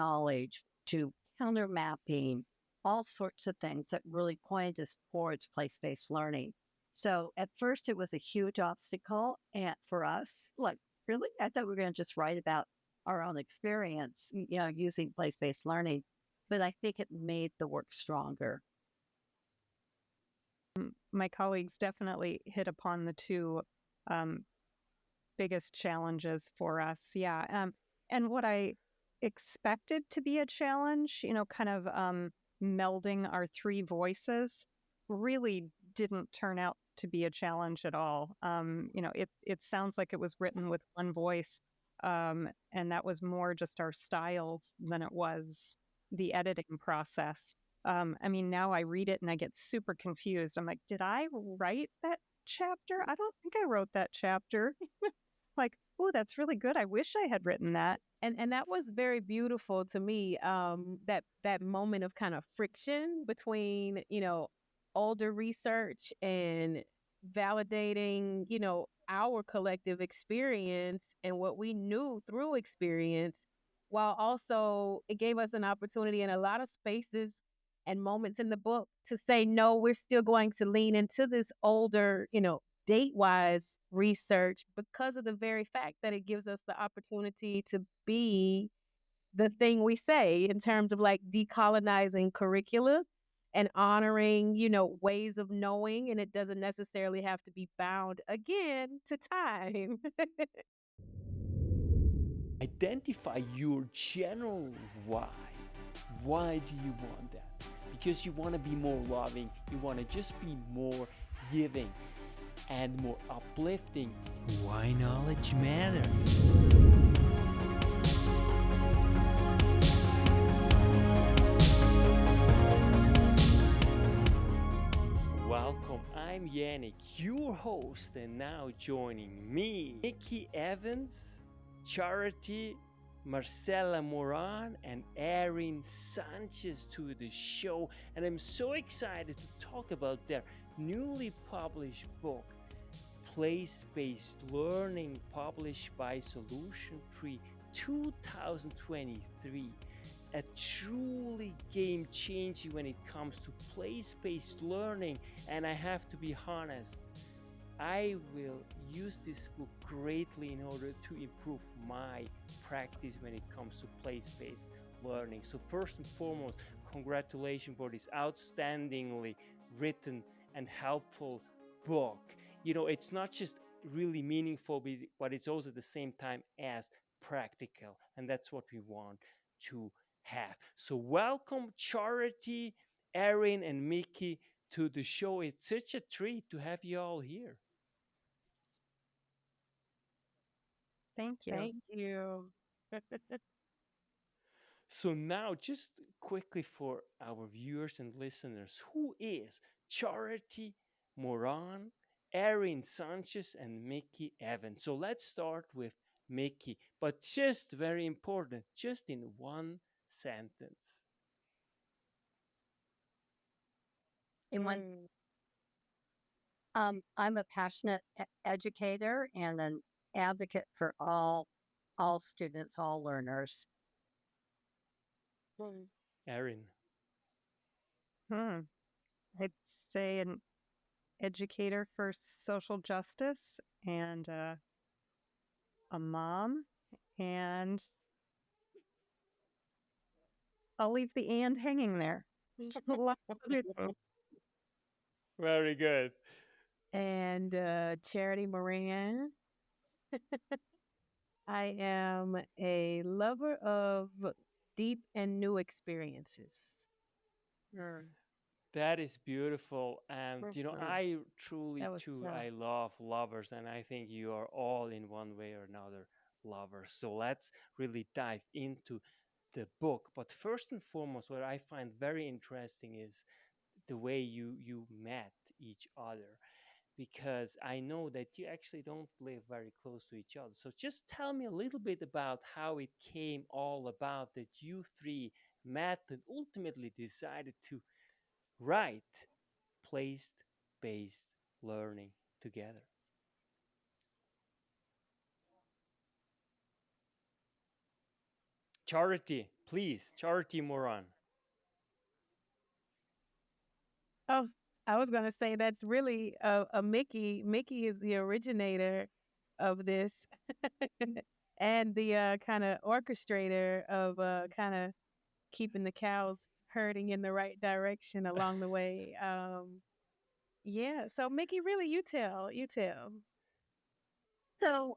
knowledge to counter mapping, all sorts of things that really pointed us towards place-based learning. So at first it was a huge obstacle and for us, like, really? I thought we were going to just write about our own experience, using place-based learning, but I think it made the work stronger. My colleagues definitely hit upon the two biggest challenges for us. Yeah. And what I expected to be a challenge, kind of melding our three voices, really didn't turn out to be a challenge at all. It sounds like it was written with one voice, and that was more just our styles than it was the editing process. Now I read it and I get super confused. I'm like, did I write that chapter? I don't think I wrote that chapter. Like, oh, that's really good. I wish I had written that. And that was very beautiful to me. That moment of kind of friction between, older research and validating, our collective experience and what we knew through experience, while also it gave us an opportunity in a lot of spaces and moments in the book to say, no, we're still going to lean into this older, date-wise research because of the very fact that it gives us the opportunity to be the thing we say in terms of like decolonizing curricula and honoring, ways of knowing, and it doesn't necessarily have to be bound again to time. Identify your general why. Why do you want that? Because you want to be more loving, you want to just be more giving and more uplifting. Why knowledge matters. Welcome, I'm Yanik, your host, and now joining me, Michi Evans, Charity, Marcella Moran, and Erin Sanchez to the show. And I'm so excited to talk about their newly published book, Place-Based Learning, published by Solution Tree 2023. A truly game changer when it comes to place-based learning. And I have to be honest, I will use this book greatly in order to improve my practice when it comes to place-based learning. So first and foremost, congratulations for this outstandingly written and helpful book. It's not just really meaningful, but it's also at the same time as practical. And that's what we want to have. So welcome, Charity, Erin, and Michi to the show. It's such a treat to have you all here. Thank you. Thank you. So now, just quickly for our viewers and listeners, who is Charity Moran, Erin Sanchez, and Michi Evans? So let's start with Michi, but just very important, just in one sentence. In one, I'm a passionate educator and an advocate for all students, all learners. Erin. I'd say an educator for social justice and a mom, and I'll leave the and hanging there. Very good. And Charity Moran. I am a lover of deep and new experiences. That is beautiful. And, I truly, That was too, tough. I love lovers. And I think you are all in one way or another lovers. So let's really dive into the book. But first and foremost, what I find very interesting is the way you met each other, because I know that you actually don't live very close to each other. So just tell me a little bit about how it came all about that you three met and ultimately decided to write place-based learning together. Charity, please. Charity Moran. Oh, I was gonna say that's really a Mickey. Mickey is the originator of this, and the kind of orchestrator of kind of keeping the cows herding in the right direction along the way. Yeah. So Mickey, really, you tell, you tell. So,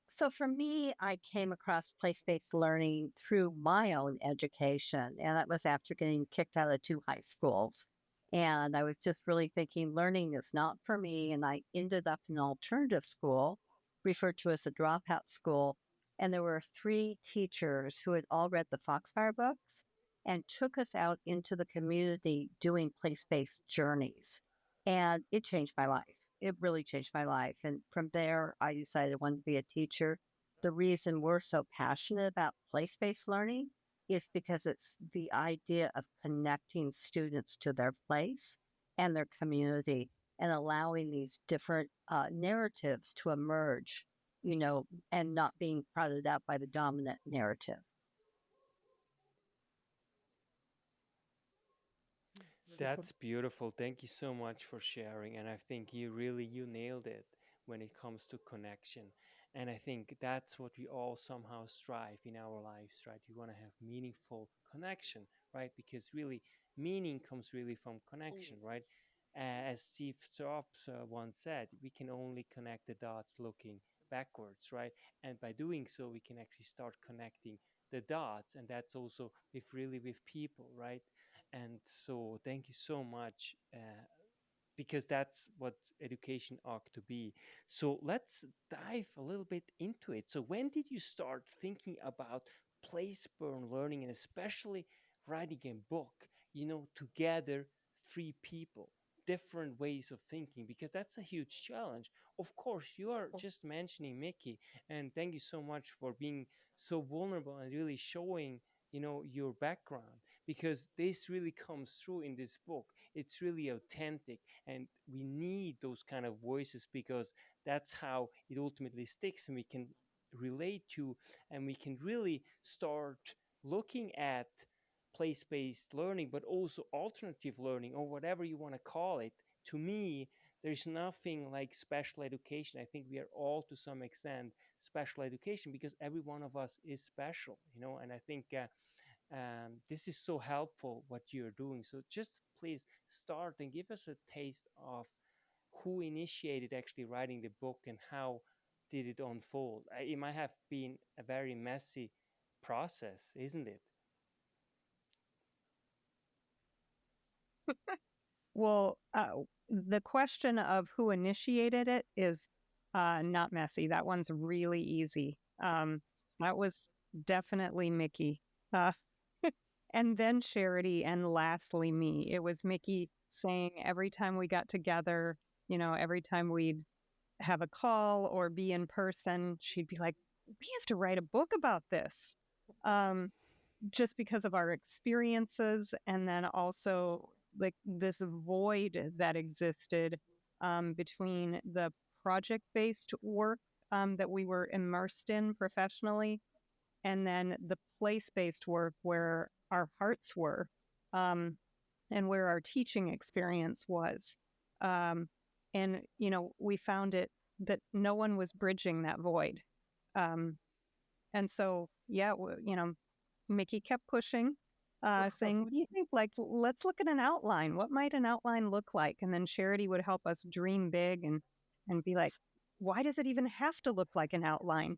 so for me, I came across place-based learning through my own education, and that was after getting kicked out of two high schools. And I was just really thinking learning is not for me. And I ended up in an alternative school, referred to as a dropout school. And there were three teachers who had all read the Foxfire books and took us out into the community doing place-based journeys. And it changed my life. It really changed my life. And from there, I decided I wanted to be a teacher. The reason we're so passionate about place based learning is because it's the idea of connecting students to their place and their community and allowing these different narratives to emerge, and not being crowded out by the dominant narrative. That's beautiful. Thank you so much for sharing. And I think you nailed it when it comes to connection. And I think that's what we all somehow strive in our lives, right? We want to have meaningful connection, right? Because really, meaning comes really from connection, right? As Steve Jobs once said, we can only connect the dots looking backwards, right? And by doing so, we can actually start connecting the dots. And that's also with people, right? And so, thank you so much, because that's what education ought to be. So, let's dive a little bit into it. So, when did you start thinking about place born learning and especially writing a book, to gather three people? Different ways of thinking, because that's a huge challenge. Of course, you are just mentioning Mickey, and thank you so much for being so vulnerable and really showing your background, because this really comes through in this book. It's really authentic, and we need those kind of voices, because that's how it ultimately sticks and we can relate to, and we can really start looking at place-based learning, but also alternative learning, or whatever you want to call it. To me, there's nothing like special education. I think we are all, to some extent, special education, because every one of us is special, and I think this is so helpful what you're doing. So just please start and give us a taste of who initiated actually writing the book and how did it unfold. It might have been a very messy process, isn't it? Well, the question of who initiated it is not messy. That one's really easy. That was definitely Mickey. Uh, and then Charity, and lastly, me. It was Mickey saying every time we got together, every time we'd have a call or be in person, she'd be like, we have to write a book about this. Just because of our experiences, and then also like this void that existed between the project-based work that we were immersed in professionally, and then the place-based work where our hearts were, and where our teaching experience was. Um, and, we found it that no one was bridging that void. And so, yeah, Mickey kept pushing, saying, what do you think? Like, let's look at an outline. What might an outline look like? And then Charity would help us dream big and be like, why does it even have to look like an outline?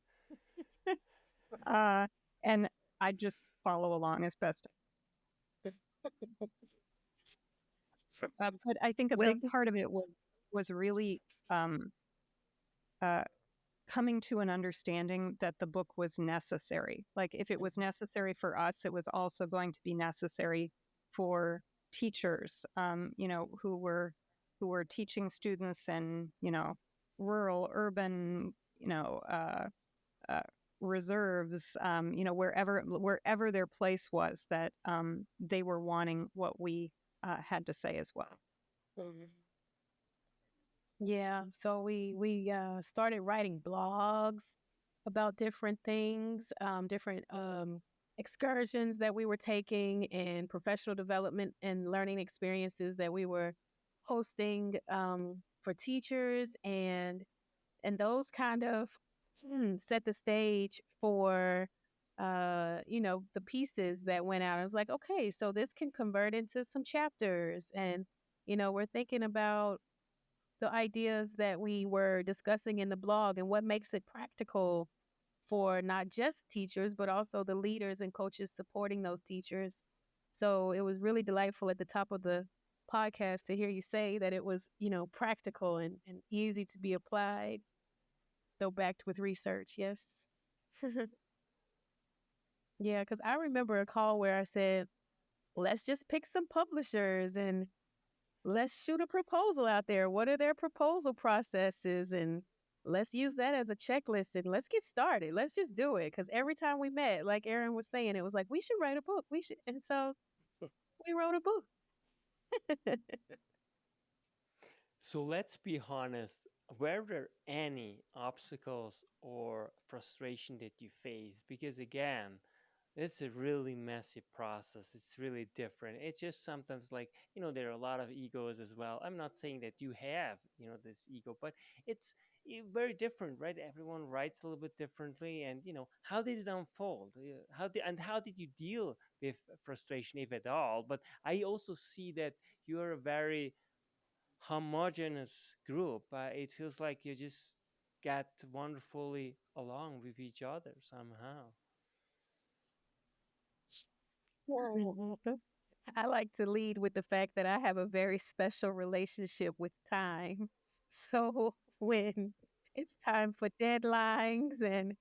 And I just follow along as best. But I think a Well, big part of it was really uh, coming to an understanding that the book was necessary. Like if it was necessary for us, it was also going to be necessary for teachers, who were teaching students in, rural, urban, uh, reserves, wherever their place was, that they were wanting what we had to say as well. Yeah. So we started writing blogs about different things, different excursions that we were taking, and professional development and learning experiences that we were hosting for teachers, and those kind of set the stage for the pieces that went out. I was like, okay, so this can convert into some chapters, and we're thinking about the ideas that we were discussing in the blog and what makes it practical for not just teachers, but also the leaders and coaches supporting those teachers. So it was really delightful at the top of the podcast to hear you say that it was, practical and easy to be applied, though backed with research. Yes. Yeah, because I remember a call where I said, let's just pick some publishers and let's shoot a proposal out there. What are their proposal processes? And let's use that as a checklist and let's get started. Let's just do it. Because every time we met, like Erin was saying, it was like, we should write a book. We should. And so we wrote a book. So let's be honest. Were there any obstacles or frustration that you faced? Because again, it's a really messy process. It's really different. It's just sometimes like, there are a lot of egos as well. I'm not saying that you have, this ego, but it's very different, right? Everyone writes a little bit differently. And, how did it unfold? How did you deal with frustration, if at all? But I also see that you're a very homogeneous group. It feels like you just got wonderfully along with each other somehow. I like to lead with the fact that I have a very special relationship with time. So when it's time for deadlines and,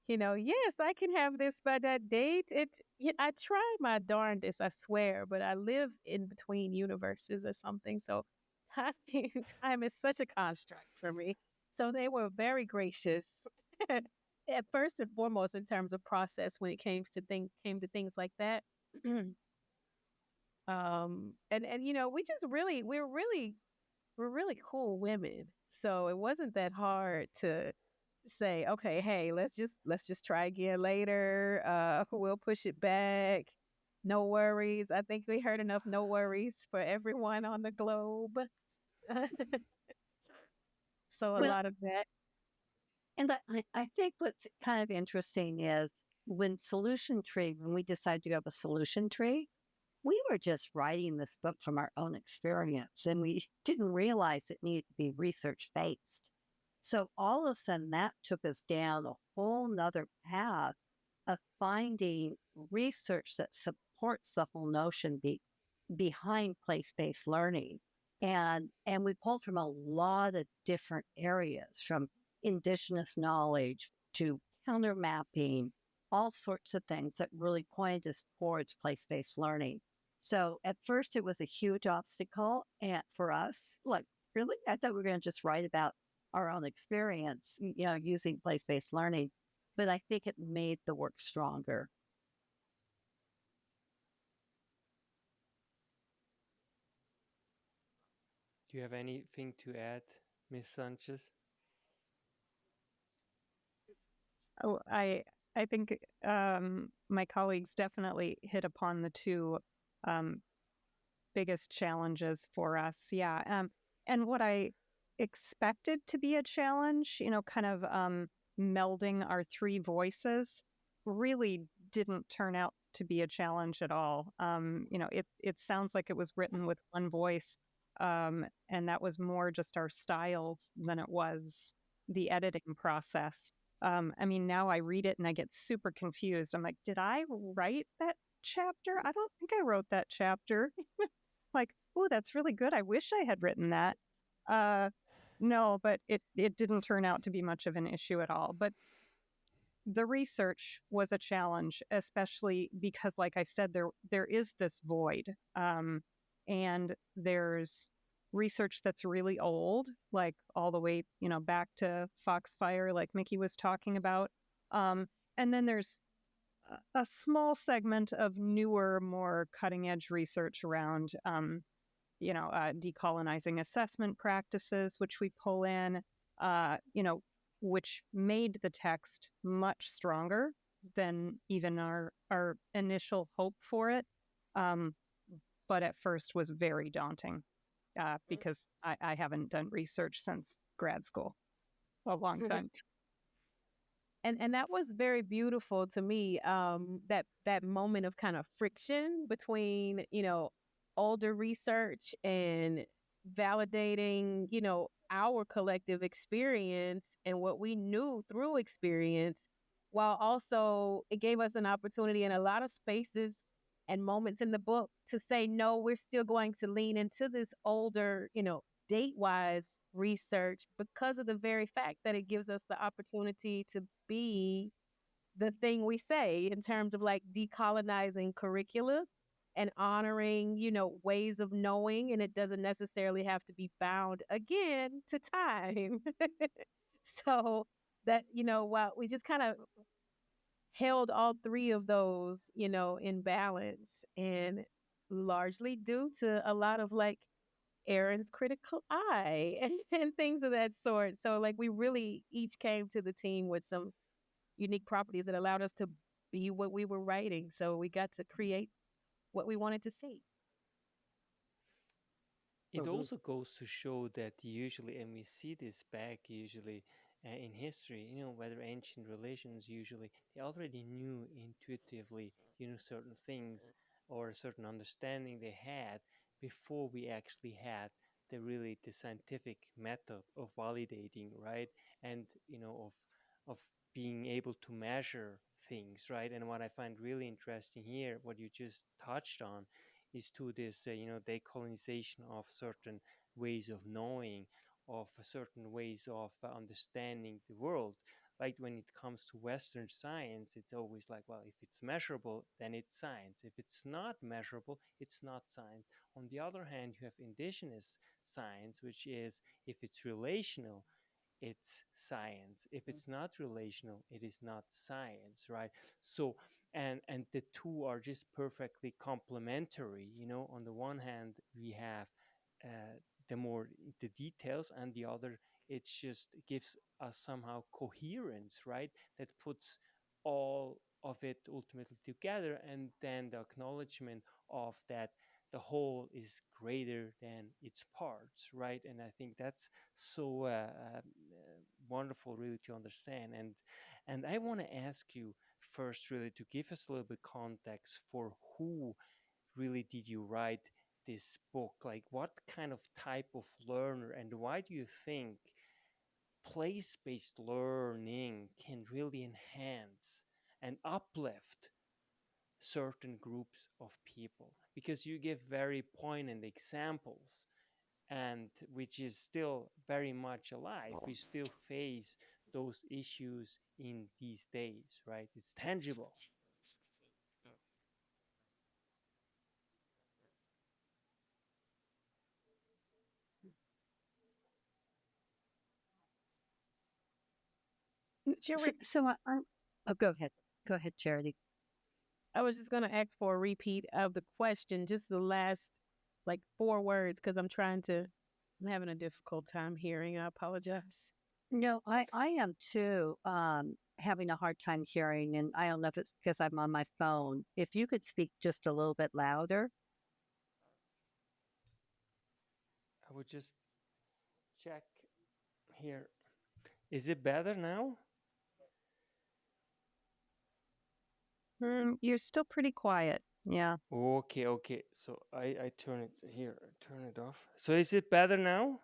yes, I can have this by that date. I try my darndest, I swear, but I live in between universes or something. So time, time is such a construct for me. So they were very gracious. At first and foremost, in terms of process, when it came to things like that. And we're really cool women, so it wasn't that hard to say, okay, hey, let's just try again later. We'll push it back, no worries. I think we heard enough no worries for everyone on the globe. So a Well, lot of that. and I think what's kind of interesting is when we decided to go with Solution Tree, we were just writing this book from our own experience and we didn't realize it needed to be research based. So all of a sudden that took us down a whole nother path of finding research that supports the whole notion behind place-based learning. And we pulled from a lot of different areas, from indigenous knowledge to counter mapping, all sorts of things that really pointed us towards place-based learning. So at first it was a huge obstacle and for us, like really, I thought we were going to just write about our own experience, using place-based learning, but I think it made the work stronger. Do you have anything to add, Miss Sanchez? Oh, I think my colleagues definitely hit upon the two um, biggest challenges for us. Yeah. And what I expected to be a challenge, kind of melding our three voices, really didn't turn out to be a challenge at all. It sounds like it was written with one voice, and that was more just our styles than it was the editing process. Now I read it and I get super confused. I'm like, did I write that chapter? I don't think I wrote that chapter. Like, oh, that's really good. I wish I had written that. No, but it didn't turn out to be much of an issue at all. But the research was a challenge, especially because, like I said, there is this void, and there's research that's really old, like all the way back to Foxfire, like Michi was talking about, and then there's a small segment of newer, more cutting edge research around, decolonizing assessment practices, which we pull in, which made the text much stronger than even our initial hope for it. But at first was very daunting because I haven't done research since grad school, a long time. And that was very beautiful to me. That moment of kind of friction between older research and validating our collective experience and what we knew through experience, while also it gave us an opportunity in a lot of spaces and moments in the book to say no, we're still going to lean into this older date-wise research because of the very fact that it gives us the opportunity to be the thing we say in terms of like decolonizing curricula and honoring, ways of knowing, and it doesn't necessarily have to be bound again to time. So that, while we just kind of held all three of those, in balance, and largely due to a lot of like Erin's critical eye and things of that sort. So like we really each came to the team with some unique properties that allowed us to be what we were writing. So we got to create what we wanted to see. It also goes to show that usually, and we see this back usually in history, whether ancient religions usually, they already knew intuitively, certain things or a certain understanding they had before we actually had the scientific method of validating, right? And, of being able to measure things, right? And what I find really interesting here, what you just touched on, is to this, decolonization of certain ways of knowing, of certain ways of understanding the world. Like when it comes to Western science, it's always like, well, if it's measurable, then it's science. If it's not measurable, it's not science. On the other hand, you have indigenous science, which is if it's relational, it's science. If it's not relational, it is not science, right? So, and the two are just perfectly complementary. On the one hand, we have the details, and the other, it's just gives us somehow coherence, right? That puts all of it ultimately together, and then the acknowledgement of that the whole is greater than its parts, right? And I think that's so wonderful, really, to understand. And I want to ask you first, really, to give us a little bit context for who really did you write this book? Like, what kind of type of learner, and why do you think place-based learning can really enhance and uplift certain groups of people? Because you give very poignant examples, and which is still very much alive. We still face those issues in these days, right? It's tangible. Oh, go ahead. Go ahead, Charity. I was just going to ask for a repeat of the question, just the last like 4 words, because I'm having a difficult time hearing. I apologize. No, I am too, having a hard time hearing, and I don't know if it's because I'm on my phone. If you could speak just a little bit louder. I would just check here. Is it better now? You're still pretty quiet. Yeah. Okay, okay. So I turn it here, turn it off. So is it better now?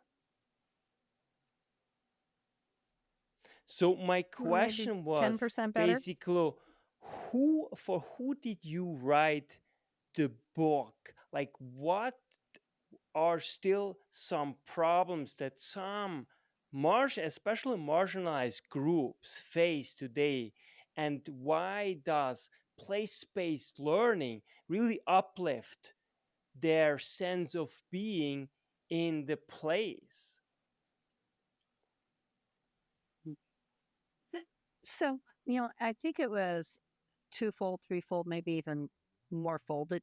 So my Maybe question was 10% better. basically, who did you write the book? Like, what are still some problems that some especially marginalized groups face today, and why does place-based learning really uplift their sense of being in the place? So, I think it was twofold, threefold, maybe even more folded.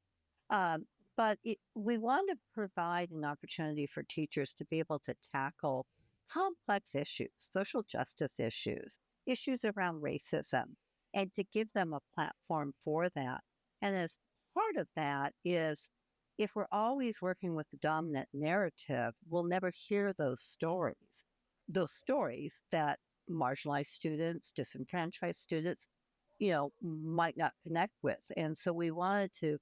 Um, but we want to provide an opportunity for teachers to be able to tackle complex issues, social justice issues, issues around racism, and to give them a platform for that. And as part of that is, if we're always working with the dominant narrative, we'll never hear those stories that marginalized students, disenfranchised students, might not connect with. And so we wanted to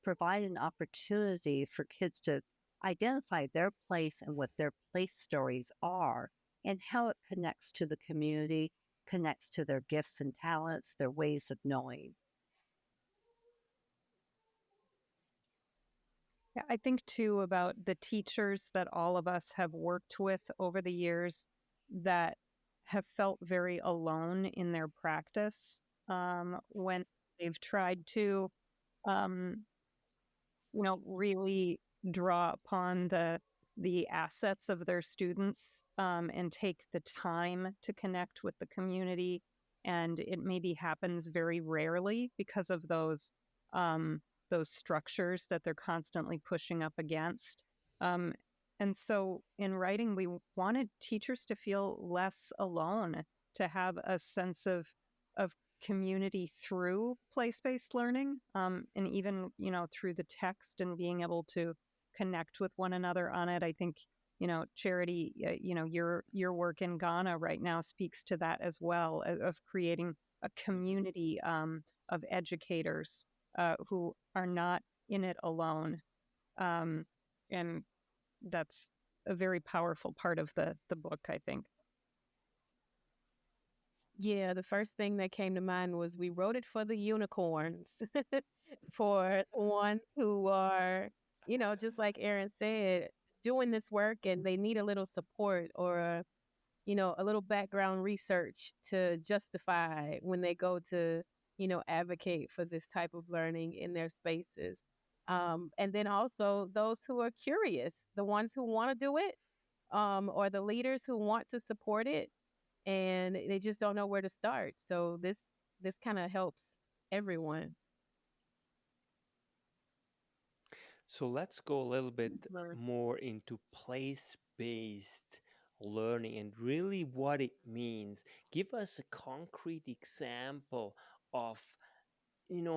provide an opportunity for kids to identify their place and what their place stories are and how it connects to the community, connects to their gifts and talents, their ways of knowing. Yeah, I think too about the teachers that all of us have worked with over the years that have felt very alone in their practice when they've tried to, um, really draw upon the assets of their students and take the time to connect with the community. And it maybe happens very rarely because of those structures that they're constantly pushing up against. Um, and so in writing, we wanted teachers to feel less alone, to have a sense of community through place-based learning, and even through the text and being able to connect with one another on it. I think Charity, your work in Ghana right now speaks to that as well, of creating a community of educators who are not in it alone, and that's a very powerful part of the book, I think. Yeah, the first thing that came to mind was we wrote it for the unicorns, for ones who are, just like Erin said, doing this work and they need a little support or, a little background research to justify when they go to, advocate for this type of learning in their spaces. And then also those who are curious, the ones who want to do it, or the leaders who want to support it and they just don't know where to start. So this kind of helps everyone. So let's go a little bit Learn. more into place-based learning and really what it means. Give us a concrete example of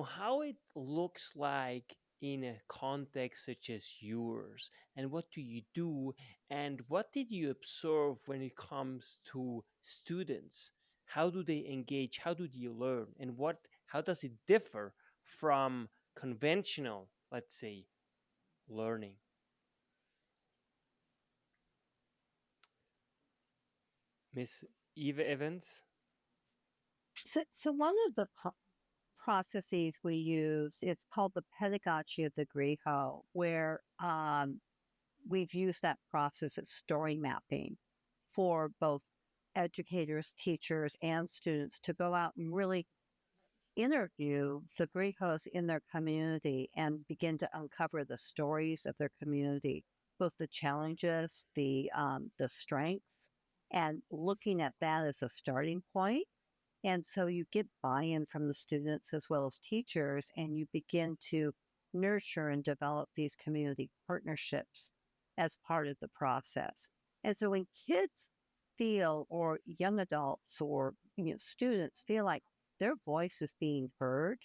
how it looks like in a context such as yours, and what do you do, and what did you observe when it comes to students? How do they engage? How do they learn? And how does it differ from conventional, let's say, learning? Miss Eva Evans? So one of the processes we use, it's called the pedagogy of the Griho, where we've used that process as story mapping for both educators, teachers, and students to go out and really interview the Grihos in their community and begin to uncover the stories of their community, both the challenges, the strengths, and looking at that as a starting point. And so you get buy-in from the students as well as teachers, and you begin to nurture and develop these community partnerships as part of the process. And so when kids feel, or young adults or students feel like their voice is being heard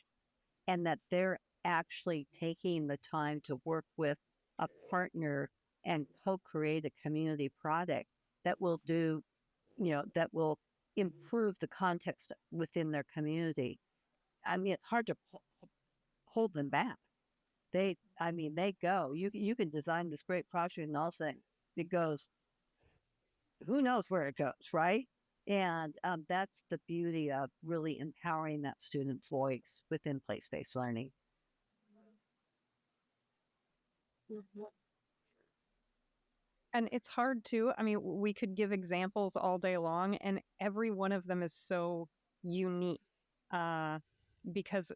and that they're actually taking the time to work with a partner and co-create a community product that will that will improve the context within their community. I mean, it's hard to hold them back. They go. You can design this great project and all of a sudden it goes. Who knows where it goes, right? And that's the beauty of really empowering that student voice within place-based learning. And it's hard too. I mean, we could give examples all day long, and every one of them is so unique because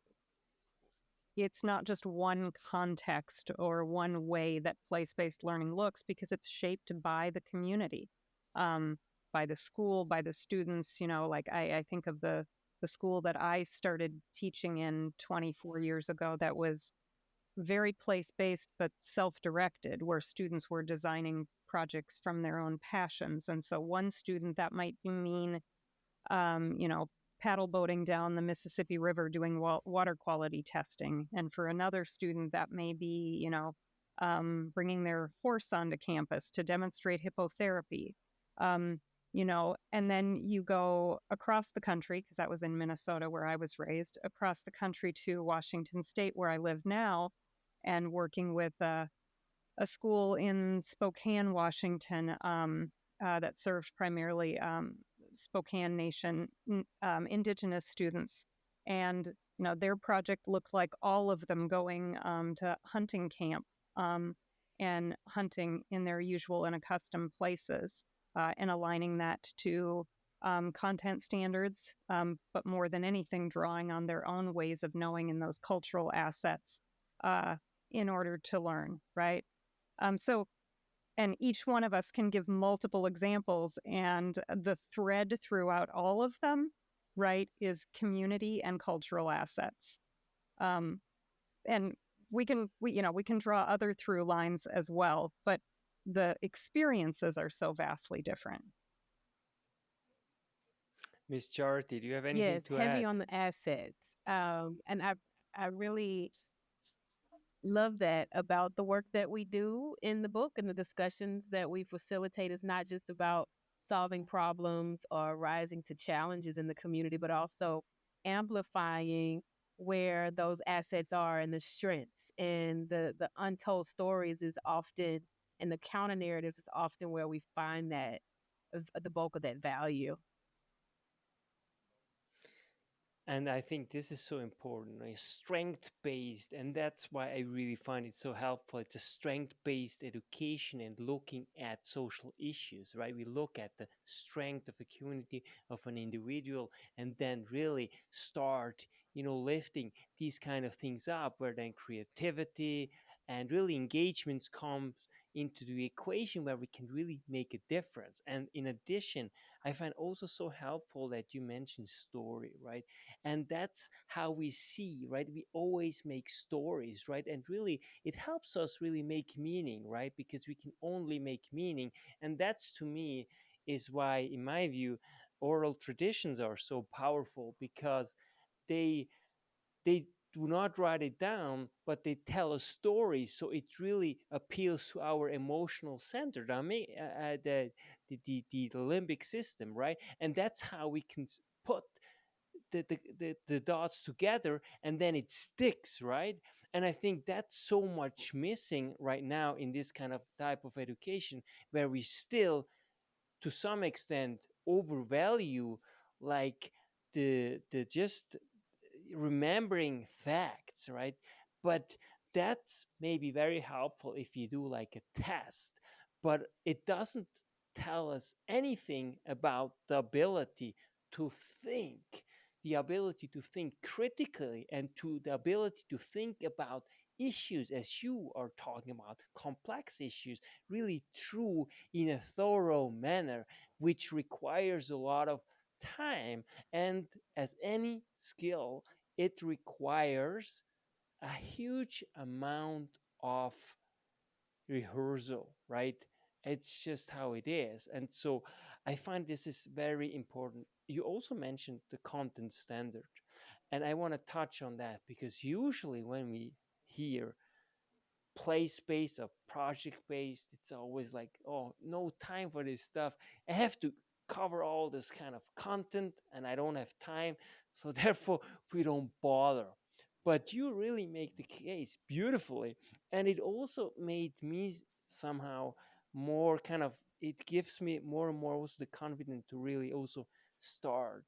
it's not just one context or one way that place-based learning looks, because it's shaped by the community, by the school, by the students. Like I think of the school that I started teaching in 24 years ago that was very place-based but self-directed, where students were designing projects from their own passions. And so one student, that might mean paddle boating down the Mississippi River doing water quality testing. And for another student, that may be, bringing their horse onto campus to demonstrate hippotherapy. And then you go across the country, because that was in Minnesota where I was raised, across the country to Washington State where I live now, and working with a school in Spokane, Washington, that served primarily Spokane Nation Indigenous students. And their project looked like all of them going to hunting camp and hunting in their usual and accustomed places, and aligning that to content standards, but more than anything, drawing on their own ways of knowing in those cultural assets in order to learn, right? And each one of us can give multiple examples, and the thread throughout all of them, right, is community and cultural assets. And we can draw other through lines as well, but the experiences are so vastly different. Miss Charity, do you have anything Yes, to heavy add? on the assets. And I really love that about the work that we do in the book and the discussions that we facilitate. Is not just about solving problems or rising to challenges in the community, but also amplifying where those assets are and the strengths and the untold stories is often, and the counter narratives is often where we find that the bulk of that value. And I think this is so important, right? Strength based. And that's why I really find it so helpful. It's a strength based education and looking at social issues, right? We look at the strength of a community, of an individual, and then really start, lifting these kind of things up, where then creativity and really engagements comes into the equation, where we can really make a difference. And in addition, I find also so helpful that you mentioned story, right? And that's how we see, right? We always make stories, right? And really it helps us really make meaning, right? Because we can only make meaning. And that's, to me, is why, in my view, oral traditions are so powerful, because they they do not write it down, but they tell a story. So it really appeals to our emotional center, the limbic system, right? And that's how we can put the dots together, and then it sticks, right? And I think that's so much missing right now in this kind of type of education, where we still, to some extent, overvalue, like, the just remembering facts, right? But that's maybe very helpful if you do like a test, but it doesn't tell us anything about the ability to think, the ability to think critically, and to the ability to think about issues, as you are talking about, complex issues, really true, in a thorough manner, which requires a lot of time. And as any skill, it requires a huge amount of rehearsal, right? It's just how it is. And so I find this is very important. You also mentioned the content standard. And I want to touch on that, because usually when we hear place based or project based, it's always like, oh, no time for this stuff. I have to cover all this kind of content and I don't have time. So therefore, we don't bother. But you really make the case beautifully. And it also made me somehow more kind of, it gives me more and more also the confidence to really also start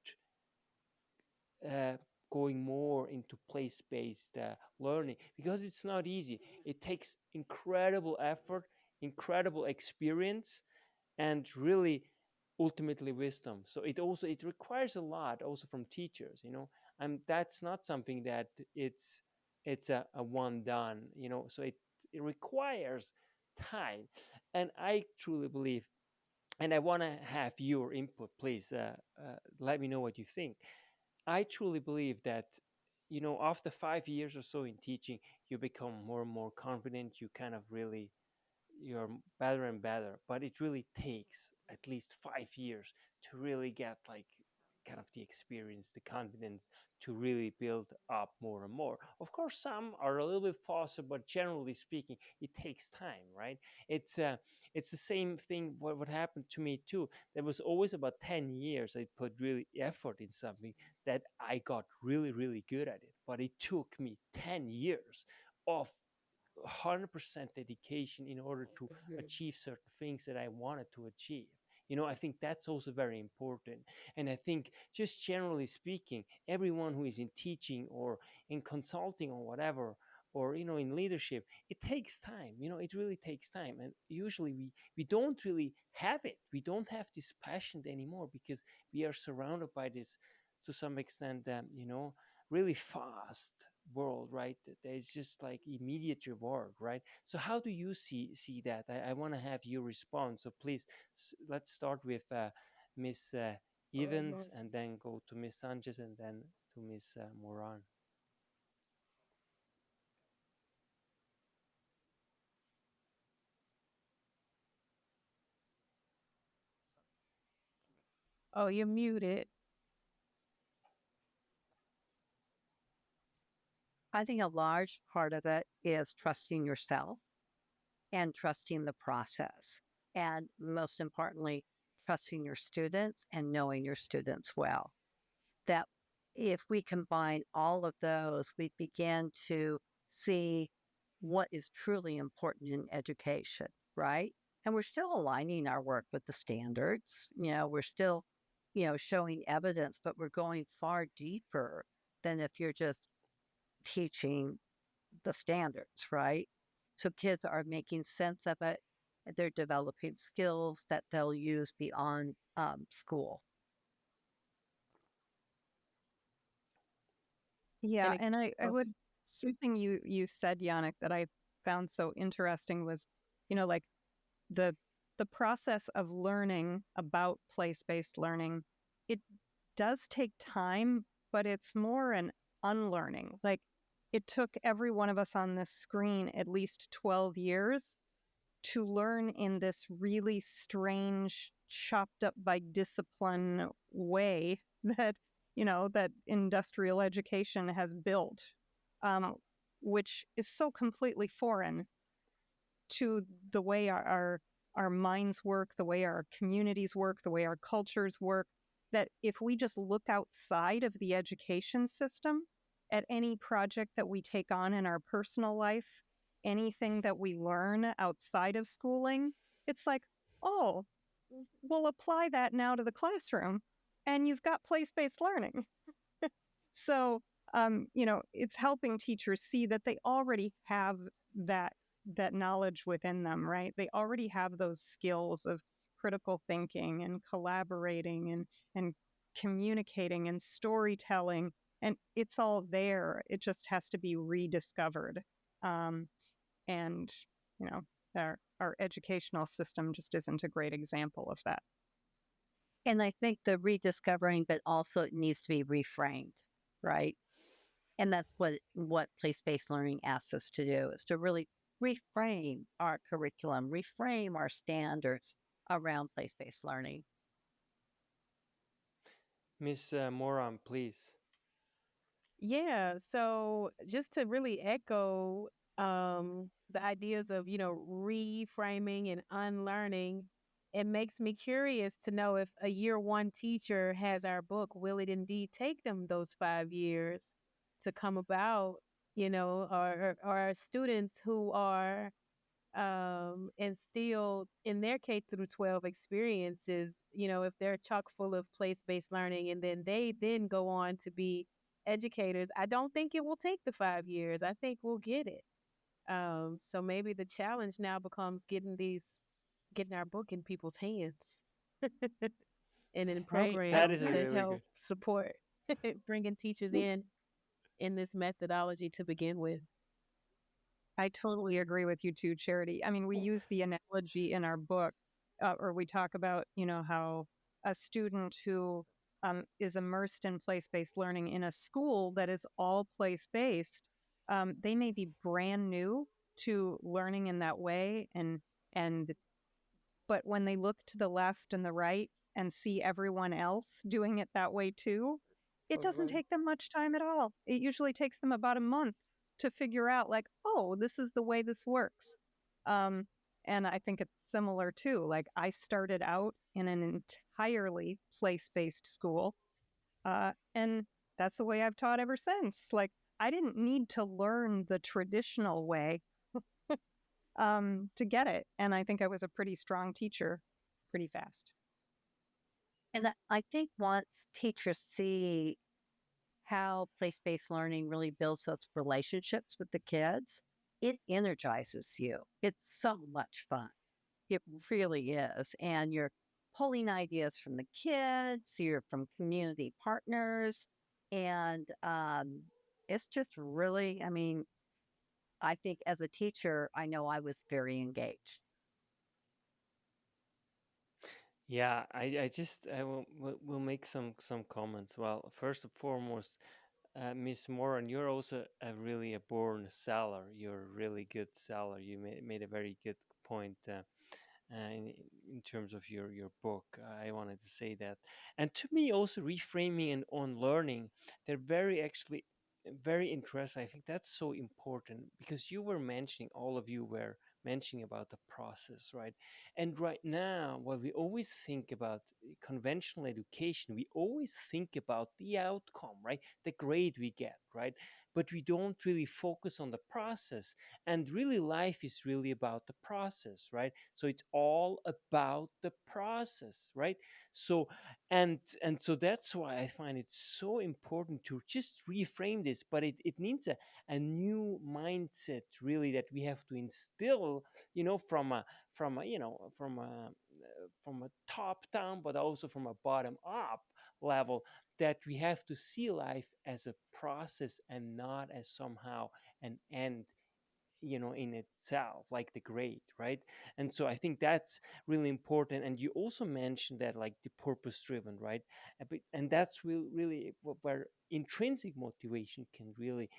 uh, going more into place-based learning, because it's not easy. It takes incredible effort, incredible experience, and really ultimately wisdom. So it requires a lot also from teachers. And that's not something that it's a one done. So it requires time, and I truly believe. And I want to have your input, please. Let me know what you think. I truly believe that after 5 years or so in teaching, you become more and more confident. You kind of really, you're better and better, but it really takes at least 5 years to really get like kind of the experience, the confidence to really build up more and more. Of course, some are a little bit faster, but generally speaking, it takes time, right? It's the same thing. What happened to me too. There was always about 10 years I put really effort in something that I got really really good at it, but it took me 10 years of 100% dedication in order to achieve certain things that I wanted to achieve. I think that's also very important. And I think, just generally speaking, everyone who is in teaching or in consulting or whatever, or in leadership, it takes time. It really takes time. And usually we don't really have it. We don't have this passion anymore because we are surrounded by this, to some extent, really fast world, right? There's just like immediate reward, right? So how do you see that? I want to have your response. So please, let's start with Miss Evans, and then go to Miss Sanchez, and then to Miss Moran. Oh, you're muted. I think a large part of it is trusting yourself and trusting the process. And most importantly, trusting your students and knowing your students well. That if we combine all of those, we begin to see what is truly important in education, right? And we're still aligning our work with the standards. We're still, showing evidence, but we're going far deeper than if you're just teaching the standards, right? So kids are making sense of it. They're developing skills that they'll use beyond school. Yeah, And it and I would, goes, something you said, Yanik, that I found so interesting was, like the the process of learning about place-based learning. It does take time, but it's more an unlearning. Like, it took every one of us on this screen at least 12 years to learn in this really strange, chopped up by discipline way that, that industrial education has built, um, which is so completely foreign to the way our minds work, the way our communities work, the way our cultures work, that if we just look outside of the education system at any project that we take on in our personal life, anything that we learn outside of schooling, it's like, oh, we'll apply that now to the classroom, and you've got place-based learning. So, it's helping teachers see that they already have that knowledge within them, right? They already have those skills of critical thinking and collaborating and communicating and storytelling, and it's all there. It just has to be rediscovered. And our educational system just isn't a great example of that. And I think the rediscovering, but also it needs to be reframed, right? And that's what place-based learning asks us to do, is to really reframe our curriculum, reframe our standards around place-based learning. Miss Moran, please. yeah. So just to really echo the ideas of, reframing and unlearning, it makes me curious to know if a year one teacher has our book, will it indeed take them those 5 years to come about, or students who are instilled in their K through 12 experiences, if they're chock full of place-based learning and then they then go on to be educators, I don't think it will take the 5 years. I think we'll get it. So maybe the challenge now becomes getting our book in people's hands and in Right. That programs is a to really help good. support bringing teachers in this methodology to begin with. I totally agree with you too, Charity. I mean, we use the analogy in our book, or we talk about, how a student who is immersed in place-based learning in a school that is all place-based, they may be brand new to learning in that way, but when they look to the left and the right and see everyone else doing it that way too, it doesn't Right. take them much time at all. It usually takes them about a month to figure out, like, oh, this is the way this works. And I think it's similar too. Like, I started out in an entirely place-based school, and that's the way I've taught ever since. Like, I didn't need to learn the traditional way to get it. And I think I was a pretty strong teacher pretty fast. And I think once teachers see how place based learning really builds those relationships with the kids, it energizes you. It's so much fun. It really is. And you're pulling ideas from the kids, you're from community partners. And it's just really, I mean, I think as a teacher, I know I was very engaged. Yeah, I will make some comments. Well, first and foremost, Miss Moran, you're also really a born seller. You're a really good seller. You made a very good point in terms of your book. I wanted to say that, and to me also reframing and on learning, they're very actually very interesting. I think that's so important because you were mentioning, all of you were mentioning about the process, right? And right now, what we always think about conventional education, we always think about the outcome, right? The grade we get, right? But we don't really focus on the process. And really, life is really about the process, right? So it's all about the process, right? So and so that's why I find it so important to just reframe this, but it needs a new mindset really that we have to instill, from a from a top down, but also from a bottom up level, that we have to see life as a process and not as somehow an end, in itself, like the grade, right? And so I think that's really important. And you also mentioned that, like, the purpose driven, right? And that's really where intrinsic motivation can really,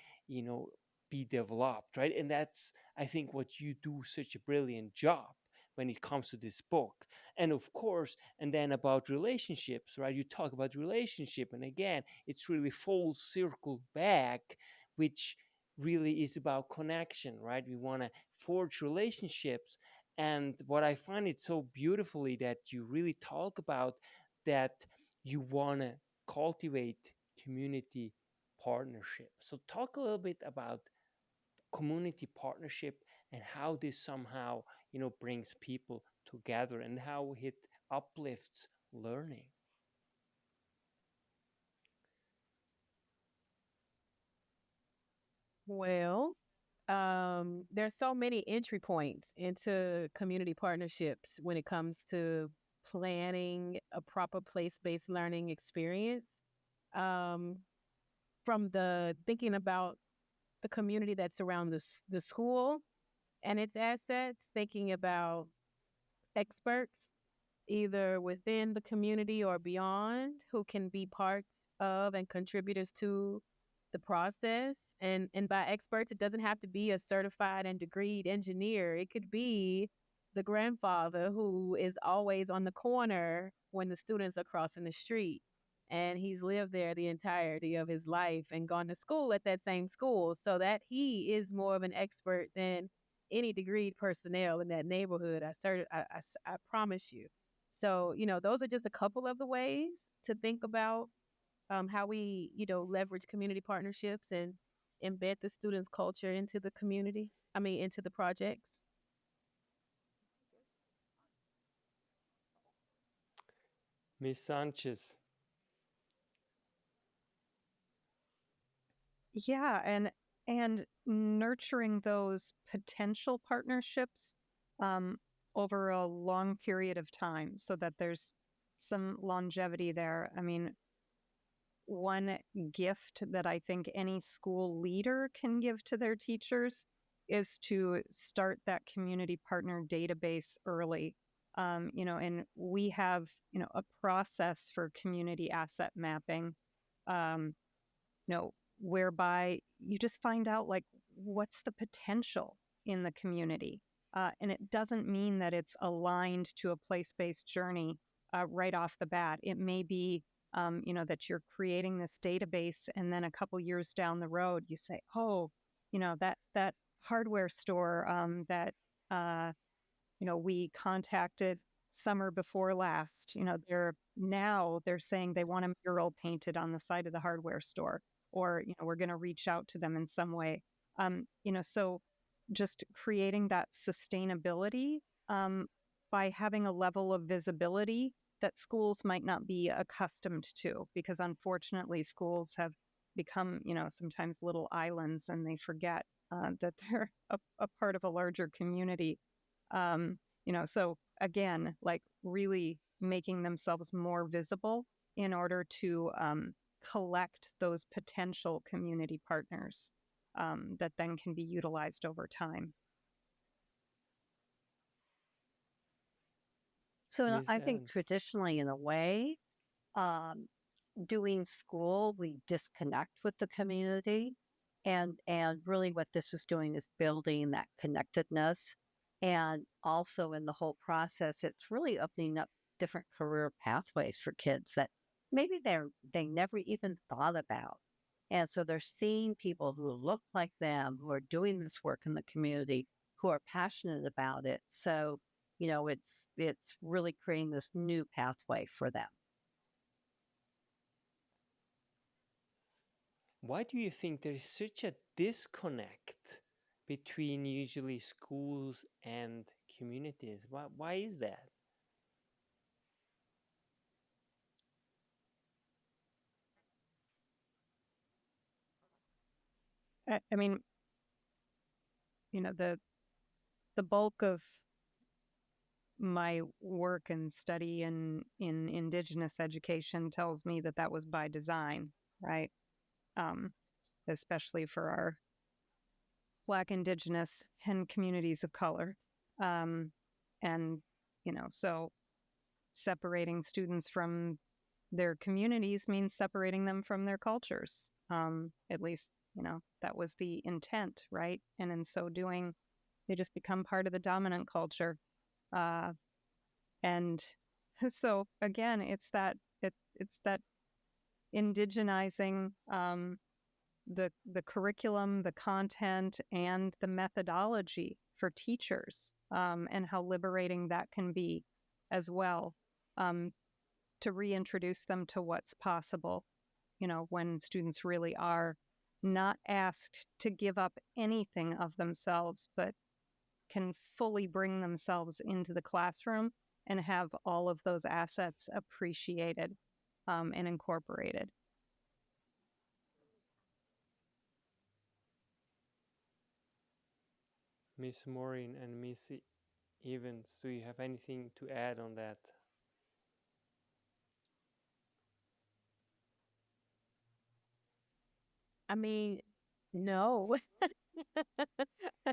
be developed, right? And that's, I think, what you do such a brilliant job when it comes to this book. And of course, and then about relationships, right? You talk about relationship, and again, it's really full circle back, which really is about connection, right? We want to forge relationships. And what I find it so beautifully that you really talk about that you want to cultivate community partnership. So talk a little bit about community partnership and how this somehow, brings people together and how it uplifts learning. Well, there's so many entry points into community partnerships when it comes to planning a proper place-based learning experience. Um, from the thinking about the community that's around the school and its assets, thinking about experts either within the community or beyond who can be parts of and contributors to the process. And by experts, it doesn't have to be a certified and degreed engineer. It could be the grandfather who is always on the corner when the students are crossing the street. And he's lived there the entirety of his life and gone to school at that same school, so that he is more of an expert than any degreed personnel in that neighborhood. I promise you. So, those are just a couple of the ways to think about how we, leverage community partnerships and embed the students' culture into the community. I mean, into the projects. Miss Sanchez. Yeah, and nurturing those potential partnerships um, over a long period of time so that there's some longevity there. I mean, one gift that I think any school leader can give to their teachers is to start that community partner database early. And we have, a process for community asset mapping, um, whereby you just find out like what's the potential in the community. And it doesn't mean that it's aligned to a place-based journey right off the bat. It may be, that you're creating this database, and then a couple years down the road, you say, "Oh, that hardware store that we contacted summer before last. They're saying they want a mural painted on the side of the hardware store, or we're going to reach out to them in some way." So just creating that sustainability by having a level of visibility that schools might not be accustomed to, because unfortunately schools have become, sometimes little islands, and they forget that they're a part of a larger community. So again, like really making themselves more visible in order to collect those potential community partners that then can be utilized over time. So Miss I think Evans. traditionally, in a way, um, doing school, we disconnect with the community, and really what this is doing is building that connectedness, and also in the whole process, it's really opening up different career pathways for kids that maybe they never even thought about. And so they're seeing people who look like them, who are doing this work in the community, who are passionate about it. So, it's really creating this new pathway for them. Why do you think there is such a disconnect between usually schools and communities? Why is that? I mean, the bulk of my work and study in Indigenous education tells me that that was by design, right? Um, Especially for our Black, Indigenous, and communities of color. And, so separating students from their communities means separating them from their cultures. At least, that was the intent, right? And in so doing, they just become part of the dominant culture. Uh, and so again, it's that indigenizing the curriculum, the content, and the methodology for teachers, and how liberating that can be as well, um, to reintroduce them to what's possible, when students really are not asked to give up anything of themselves, but can fully bring themselves into the classroom and have all of those assets appreciated and incorporated. Miss Moran and Miss Evans, do you have anything to add on that? I mean, no.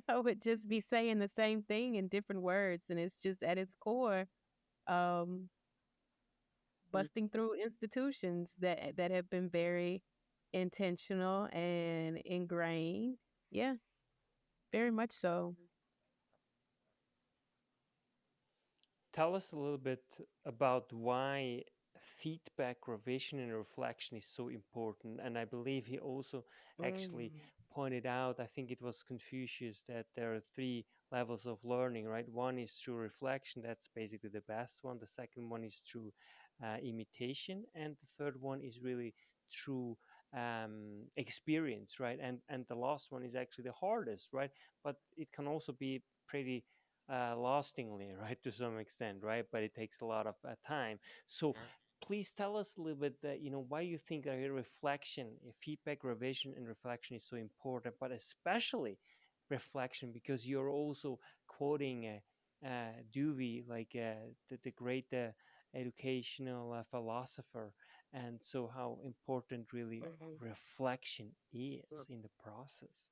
I would just be saying the same thing in different words, and it's just at its core, um, busting through institutions that have been very intentional and ingrained. Yeah, very much so. Tell us a little bit about why feedback, revision, and reflection is so important. And I believe he also actually Mm. pointed out, I think it was Confucius, that there are three levels of learning, right? One is through reflection, that's basically the best one. The second one is through imitation. And the third one is really through experience, right? And the last one is actually the hardest, right? But it can also be pretty lastingly, right, to some extent, right? But it takes a lot of time. So please tell us a little bit that, why you think that reflection, feedback, revision, and reflection is so important, but especially reflection, because you're also quoting Dewey, like the great educational philosopher. And so how important really reflection is in the process.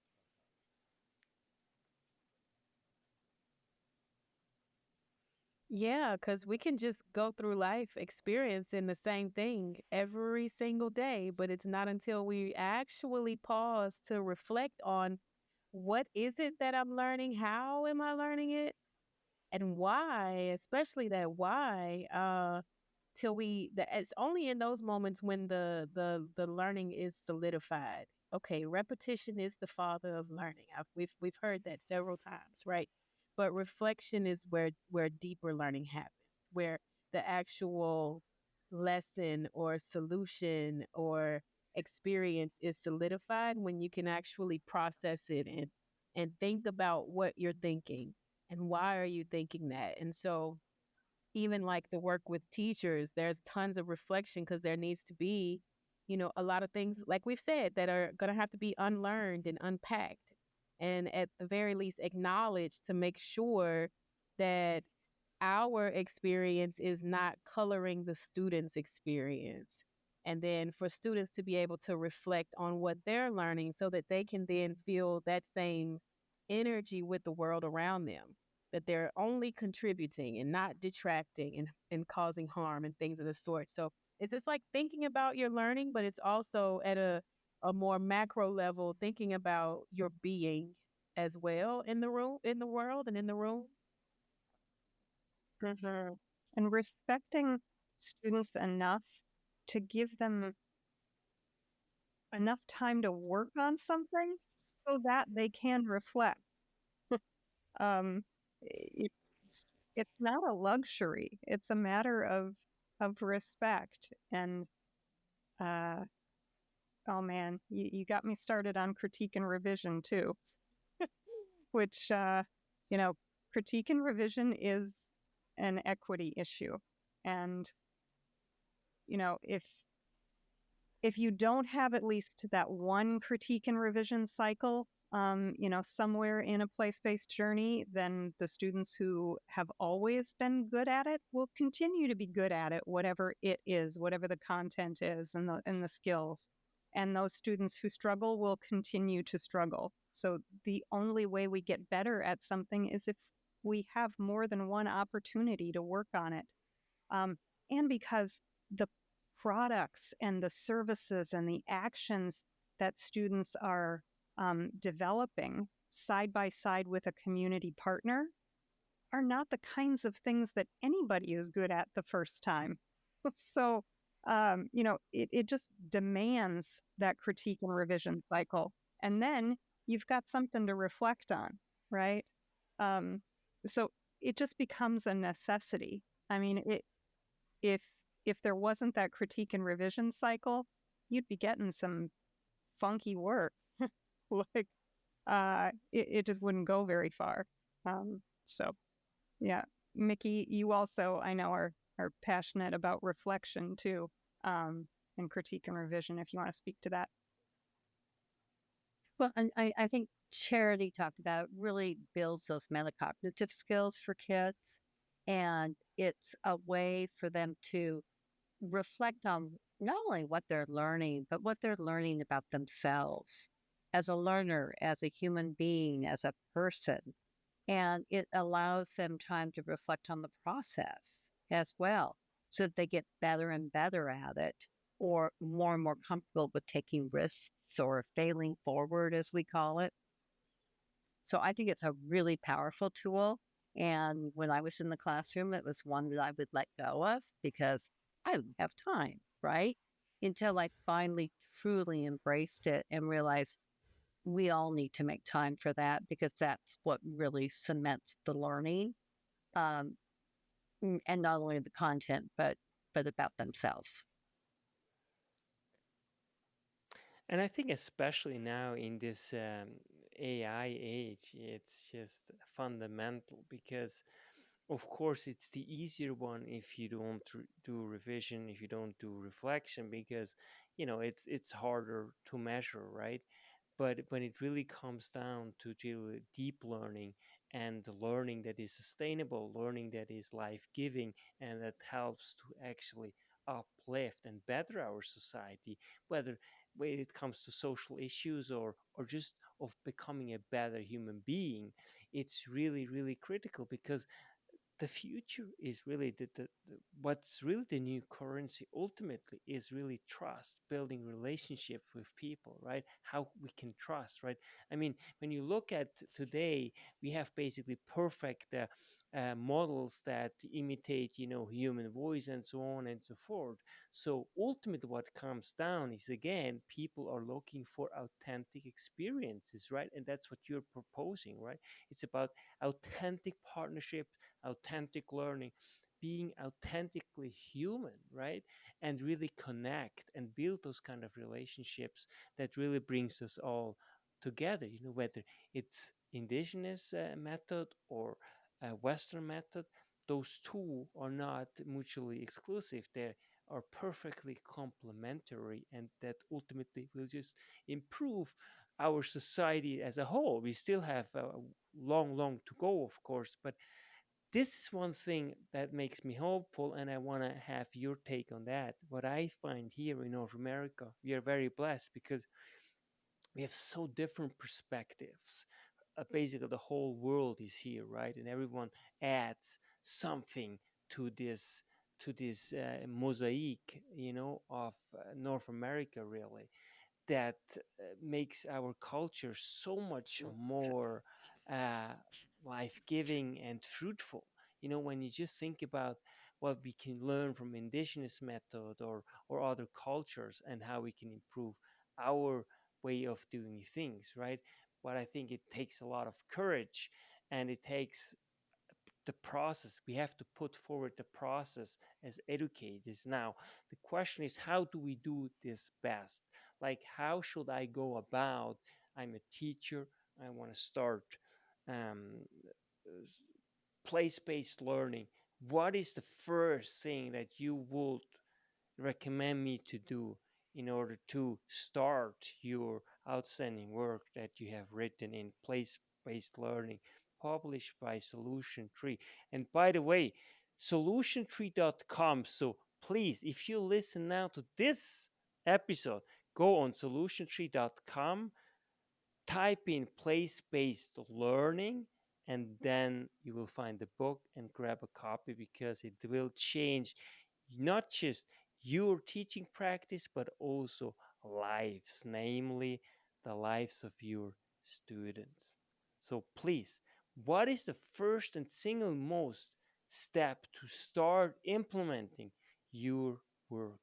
Yeah, because we can just go through life experiencing the same thing every single day, but it's not until we actually pause to reflect on what is it that I'm learning, how am I learning it, and why, especially that why, till it's only in those moments when the learning is solidified. Okay, repetition is the father of learning. We've heard that several times, right? But reflection is where deeper learning happens, where the actual lesson or solution or experience is solidified when you can actually process it and think about what you're thinking and why are you thinking that. And so even like the work with teachers, there's tons of reflection because there needs to be, a lot of things, like we've said, that are going to have to be unlearned and unpacked. And at the very least, acknowledged to make sure that our experience is not coloring the student's experience. And then for students to be able to reflect on what they're learning so that they can then feel that same energy with the world around them, that they're only contributing and not detracting and causing harm and things of the sort. So it's just like thinking about your learning, but it's also at a more macro level, thinking about your being as well in the room, in the world, and in the room. Mhm. And respecting students enough to give them enough time to work on something so that they can reflect. Um, it's not a luxury. It's a matter of respect. And uh, oh man, you got me started on critique and revision too, which you know, critique and revision is an equity issue. And if you don't have at least that one critique and revision cycle, somewhere in a place-based journey, then the students who have always been good at it will continue to be good at it, whatever it is, whatever the content is, and the skills. And those students who struggle will continue to struggle. So the only way we get better at something is if we have more than one opportunity to work on it. And because the products and the services and the actions that students are developing side by side with a community partner are not the kinds of things that anybody is good at the first time. So, it just demands that critique and revision cycle. And then you've got something to reflect on, right? Um, so it just becomes a necessity. I mean, if if there wasn't that critique and revision cycle, you'd be getting some funky work. Like it just wouldn't go very far. So yeah, Mickey, you also I know are passionate about reflection too, and critique and revision. If you want to speak to that. Well, and I think Charity talked about really builds those metacognitive skills for kids. And it's a way for them to reflect on not only what they're learning, but what they're learning about themselves as a learner, as a human being, as a person. And it allows them time to reflect on the process as well, so that they get better and better at it, or more and more comfortable with taking risks or failing forward, as we call it. So I think it's a really powerful tool. And when I was in the classroom, it was one that I would let go of because I didn't have time, right? Until I finally truly embraced it and realized we all need to make time for that because that's what really cements the learning. Um, and not only the content, but about themselves. And I think, especially now in this AI age, it's just fundamental because, of course, it's the easier one if you don't do revision, if you don't do reflection, because it's harder to measure, right? But when it really comes down to deep learning and learning that is sustainable, learning that is life giving, and that helps to actually uplift and better our society, whether when it comes to social issues or just of becoming a better human being, it's really, really critical because the future is really what's really the new currency ultimately is really trust, building relationships with people, right? How we can trust, right? I mean, when you look at today, we have basically perfect models that imitate, human voice and so on and so forth. So ultimately what comes down is, again, people are looking for authentic experiences, right? And that's what you're proposing, right? It's about authentic partnership, authentic learning, being authentically human, right? And really connect and build those kind of relationships that really brings us all together, whether it's indigenous method or Western method. Those two are not mutually exclusive. They are perfectly complementary, and that ultimately will just improve our society as a whole. We still have a long to go, of course, but this is one thing that makes me hopeful, and I want to have your take on that. What I find here in North America, we are very blessed because we have so different perspectives. Basically, the whole world is here, right? And everyone adds something to this mosaic, of North America, really, that makes our culture so much more uh, life giving and fruitful. When you just think about what we can learn from indigenous method or other cultures and how we can improve our way of doing things, right? But I think it takes a lot of courage, and it takes the process. We have to put forward the process as educators. Now, the question is, how do we do this best? Like, how should I go about? I'm a teacher. I want to start um, place based learning. What is the first thing that you would recommend me to do in order to start your outstanding work that you have written in place based learning, published by Solution Tree? And by the way, solutiontree.com. So please, if you listen now to this episode, go on solutiontree.com, type in place based learning, and then you will find the book and grab a copy, because it will change not just your teaching practice but also lives, namely the lives of your students. So please, what is the first and single most step to start implementing your work?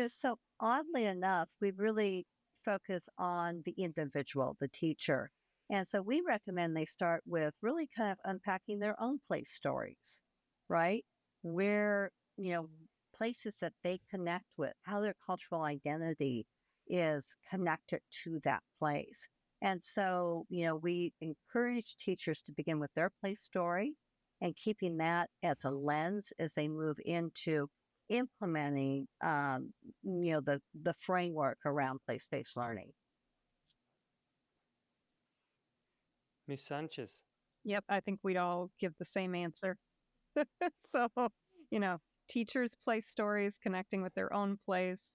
So oddly enough, we really focus on the individual, the teacher. And so we recommend they start with really kind of unpacking their own place stories, right? Where, places that they connect with, how their cultural identity is connected to that place. And so, we encourage teachers to begin with their place story and keeping that as a lens as they move into implementing the framework around place-based learning. Miss Sanchez. Yep, I think we'd all give the same answer. So, you know, teachers place stories, connecting with their own place,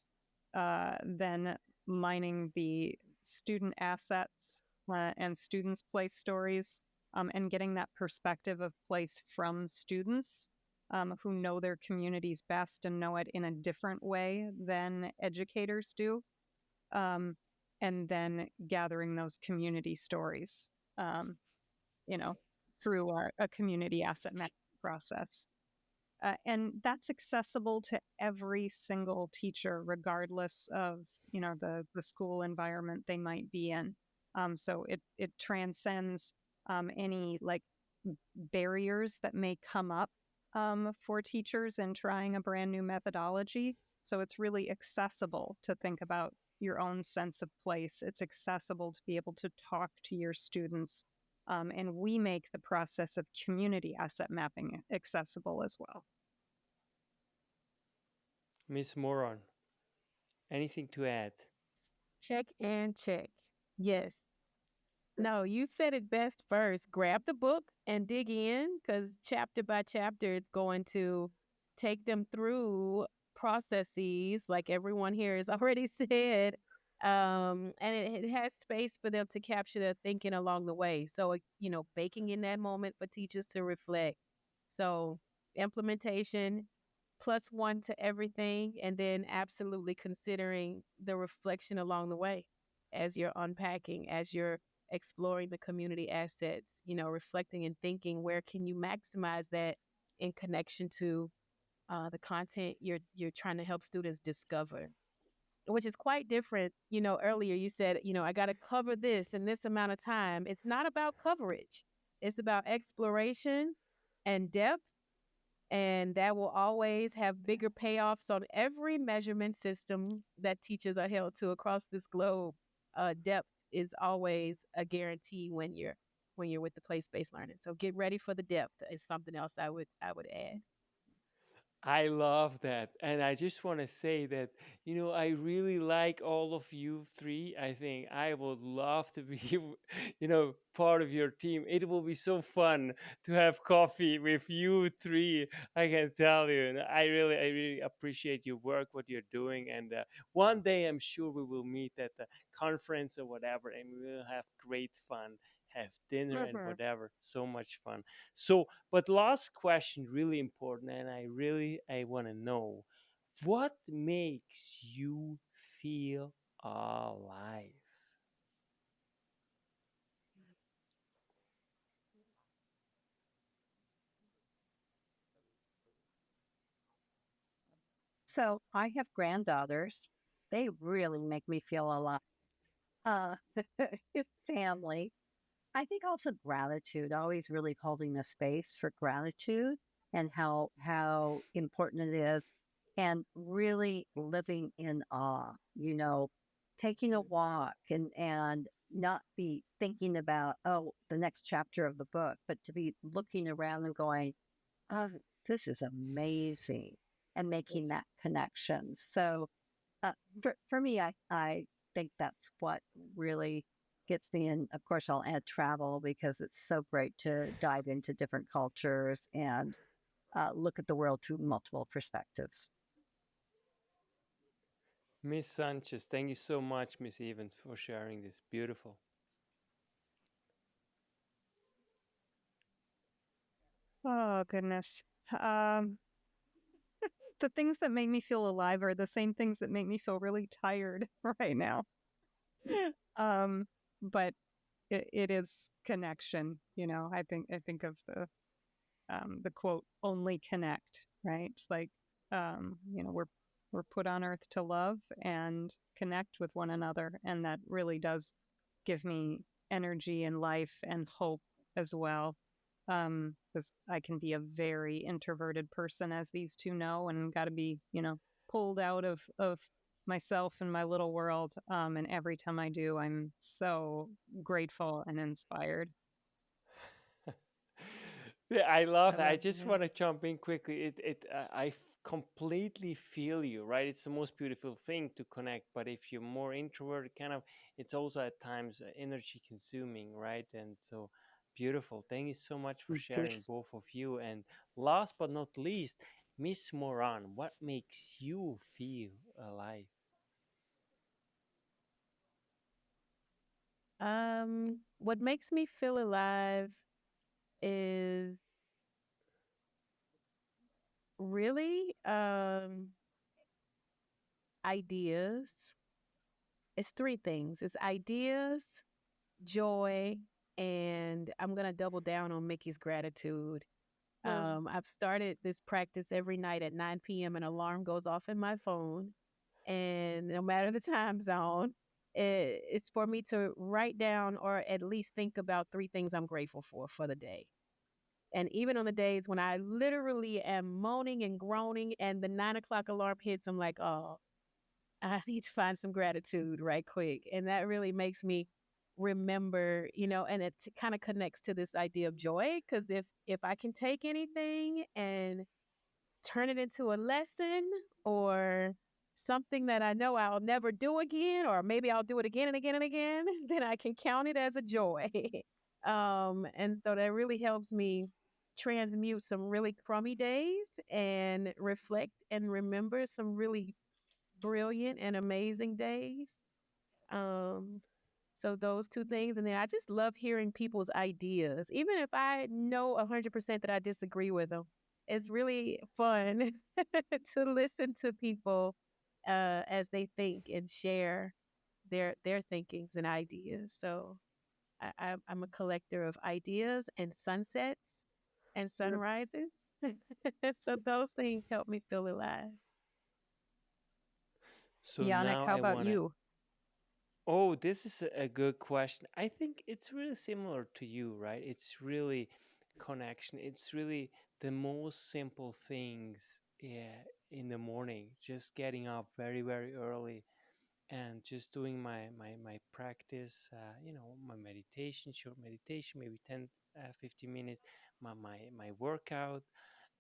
then mining the student assets and students' place stories, and getting that perspective of place from students who know their communities best and know it in a different way than educators do. Um, and then gathering those community stories, you know, through a community asset management process. And that's accessible to every single teacher, regardless of the school environment they might be in. So it transcends any like barriers that may come up for teachers in trying a brand new methodology. So it's really accessible to think about your own sense of place. It's accessible to be able to talk to your students. And we make the process of community asset mapping accessible as well. Miss Moran, anything to add? Check and check. Yes. No, you said it best first. Grab the book and dig in, because chapter by chapter, it's going to take them through processes, like everyone here has already said, And it has space for them to capture their thinking along the way. So, baking in that moment for teachers to reflect. So, implementation plus one to everything, and then absolutely considering the reflection along the way as you're unpacking, as you're exploring the community assets, reflecting and thinking where can you maximize that in connection to the content you're trying to help students discover, which is quite different. Earlier you said, I got to cover this in this amount of time. It's not about coverage, it's about exploration and depth. And that will always have bigger payoffs on every measurement system that teachers are held to across this globe. Depth is always a guarantee when you're with the place-based learning. So get ready for the depth is something else I would add. I love that. And I just want to say that, I really like all of you three. I think I would love to be, part of your team. It will be so fun to have coffee with you three. I can tell you. And I really appreciate your work, what you're doing. And one day I'm sure we will meet at the conference or whatever, and we will have great fun, have dinner and Mhm. whatever. So much fun. So, but last question, really important, and I want to know what makes you feel alive. So I have granddaughters. They really make me feel alive. Uh, family. I think also gratitude, always really holding the space for gratitude and how important it is, and really living in awe. Taking a walk and not be thinking about, oh, the next chapter of the book, but to be looking around and going, oh, this is amazing, and making that connection. So for me, I think that's what really gets me in. Of course, I'll add travel because it's so great to dive into different cultures and look at the world through multiple perspectives. Miss Sanchez, thank you so much, Miss Evans, for sharing this. Beautiful. Oh, goodness. Um, the things that make me feel alive are the same things that make me feel really tired right now. um, but it is connection. I think of the quote, "Only connect." Right? Like, we're put on earth to love and connect with one another, and that really does give me energy and life and hope as well. Because I can be a very introverted person, as these two know, and got to be, pulled out of myself and my little world. And every time I do, I'm so grateful and inspired. Yeah, I love I that. I love just that. want to jump in quickly. Completely feel you, right? It's the most beautiful thing to connect. But if you're more introverted, kind of, it's also at times energy consuming, right? And so beautiful. Thank you so much for sharing, Yes. both of you. And last but not least, Miss Moran, what makes you feel alive? What makes me feel alive is really ideas. It's three things. It's ideas, joy, and I'm gonna double down on Mickey's gratitude. I've started this practice every night at 9 p.m. An alarm goes off in my phone, and no matter the time zone, it's for me to write down or at least think about three things I'm grateful for the day. And even on the days when I literally am moaning and groaning and the 9 o'clock alarm hits, I'm like, oh, I need to find some gratitude right quick. And that really makes me remember, and it kind of connects to this idea of joy. Because if I can take anything and turn it into a lesson or something that I know I'll never do again, or maybe I'll do it again and again and again, then I can count it as a joy. And so that really helps me transmute some really crummy days and reflect and remember some really brilliant and amazing days. So those two things, and then I just love hearing people's ideas, even if I know 100% that I disagree with them. It's really fun to listen to people as they think and share their thinkings and ideas. So I'm a collector of ideas and sunsets and sunrises. So those things help me feel alive. So Yanik, now how I about want to. you? Oh, this is a good question. I think it's really similar to you, right? It's really connection. It's really the most simple things, yeah, in the morning. Just getting up very, very early and just doing my practice, my meditation, short meditation, maybe 10, 15 minutes, my workout,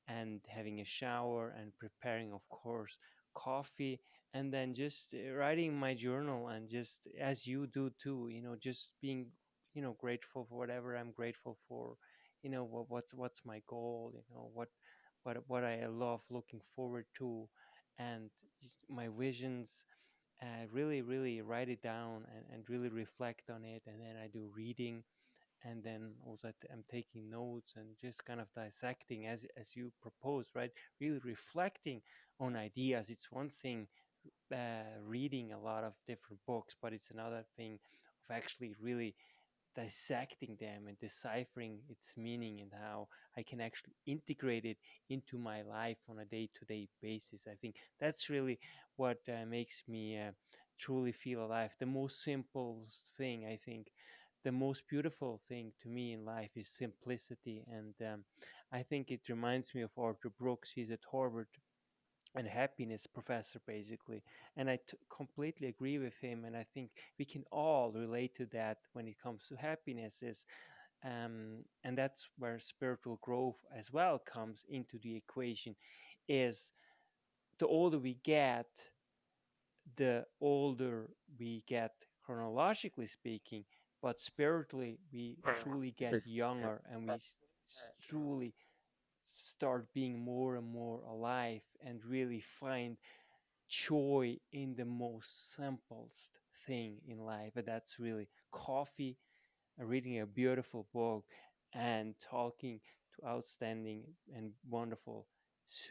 and having a shower and preparing, of course, coffee, and then just writing my journal, and just as you do too, just being, grateful for whatever I'm grateful for, what's my goal, what I love looking forward to, and my visions. Really, really write it down, and really reflect on it, and then I do reading, and then also I'm taking notes and just kind of dissecting as you propose, right? Really reflecting on ideas. It's one thing reading a lot of different books, but it's another thing of actually really dissecting them and deciphering its meaning, and how I can actually integrate it into my life on a day-to-day basis. I think that's really what makes me truly feel alive. The most simple thing, I think, the most beautiful thing to me in life is simplicity. And I think it reminds me of Arthur Brooks. He's at Harvard and happiness professor, basically, and I completely agree with him, and I think we can all relate to that when it comes to happiness. Is And that's where spiritual growth as well comes into the equation. Is the older we get, the older we get chronologically speaking, but spiritually we truly get younger, and we truly start being more and more alive, and really find joy in the most simplest thing in life. And that's really coffee, reading a beautiful book, and talking to outstanding and wonderful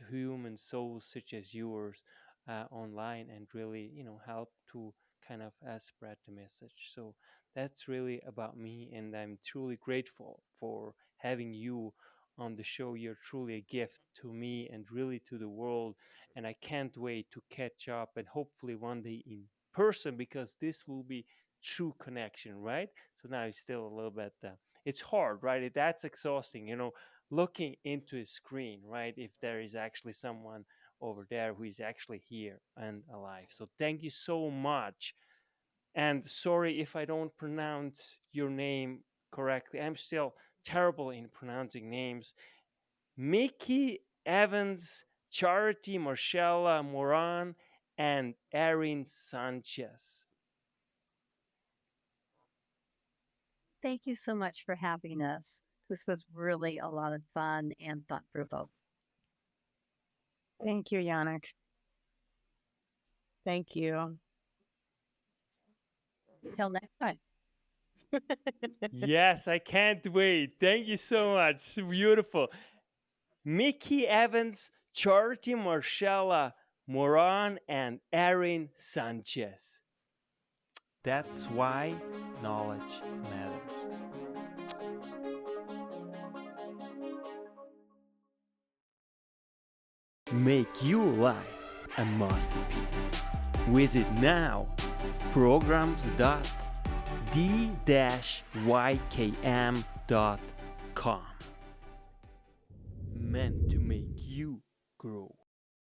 human souls such as yours online, and really, help to kind of spread the message. So that's really about me, and I'm truly grateful for having you on the show. You're truly a gift to me and really to the world, and I can't wait to catch up, and hopefully one day in person, because this will be true connection, right? So now it's still a little bit, it's hard, right? That's exhausting, looking into a screen, right? If there is actually someone over there who is actually here and alive. So thank you so much. And sorry if I don't pronounce your name correctly. I'm still terrible in pronouncing names. Michi Evans, Charity Marcella Moran, and Erin Sanchez. Thank you so much for having us. This was really a lot of fun and thought provoking. Thank you, Yanik. Thank you. Till next time. Yes, I can't wait. Thank you so much. So beautiful. Michi Evans, Charity Marcella Moran, and Erin Sanchez. That's why knowledge matters. Make your life a masterpiece. Visit now programs.the-ykm.com. Meant to make you grow.